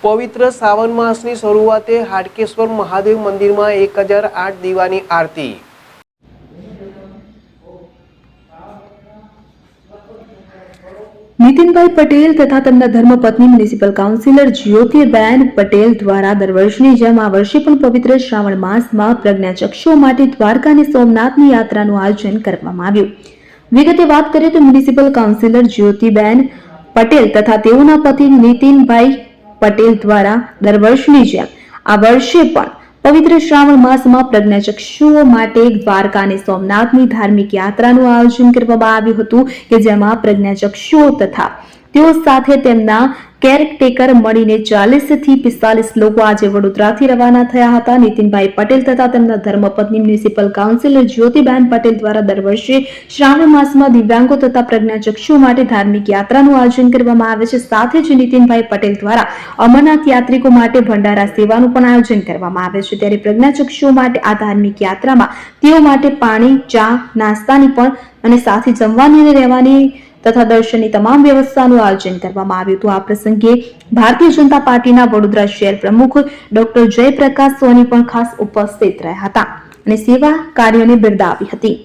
પવિત્ર શ્રાવણ માસની શરૂઆતે હાટકેશ્વર મહાદેવ મંદિરમાં 1008 દીવાની આરતી। નીતિનભાઈ પટેલ તથા તેમના ધર્મપત્ની મ્યુનિસિપલ કાઉન્સિલર જ્યોતિબેન પટેલ દ્વારા દર વર્ષની જેમ આ વર્ષે પણ પવિત્ર શ્રાવણ માસમાં પ્રજ્ઞાચક્ષુઓ માટે દ્વારકા અને સોમનાથની યાત્રાનું આયોજન કરવામાં આવ્યું। વિગતે વાત કરીએ તો મ્યુનિસિપલ કાઉન્સિલર જ્યોતિબેન પટેલ તથા તેઓના પતિ નીતિનભાઈ પટેલ દ્વારા દર વર્ષની જેમ આ વર્ષે પણ પવિત્ર શ્રાવણ માસમાં પ્રજ્ઞાચક્ષુઓ માટે દ્વારકા અને સોમનાથની ધાર્મિક યાત્રાનું આયોજન કરવામાં આવ્યું હતું કે જેમાં પ્રજ્ઞાચક્ષુઓ તથા તેઓ સાથે તેમના કેરટેકર મળીને 40 થી 45 લોકો આજે વડોદરાથી રવાના થયા હતા। નીતિનભાઈ પટેલ તથા તેમના ધર્મપત્ની મ્યુનિસિપલ કાઉન્સિલર જ્યોતિબેન પટેલ દ્વારા દર વર્ષે શ્રાવણ માસમાં દિવ્યાંગો તથા પ્રજ્ઞાચક્ષુઓ માટે ધાર્મિક યાત્રાનું આયોજન કરવામાં આવે છે। સાથે જ નીતિનભાઈ પટેલ દ્વારા અમરનાથ યાત્રિકો માટે ભંડારા સેવાનું પણ આયોજન કરવામાં આવે છે। ત્યારે પ્રજ્ઞાચક્ષુઓ માટે આ ધાર્મિક યાત્રામાં તેઓ માટે પાણી, ચા, નાસ્તાની પણ અને સાથે જમવાની અને રહેવાની તથા દર્શનની તમામ વ્યવસ્થાનું આયોજન કરવામાં આવ્યું હતું। આ પ્રસંગે ભારતીય જનતા પાર્ટીના વડોદરા શહેર પ્રમુખ ડોક્ટર જયપ્રકાશ સોની પણ ખાસ ઉપસ્થિત રહ્યા હતા અને સેવા કાર્યોને બિરદાવી હતી।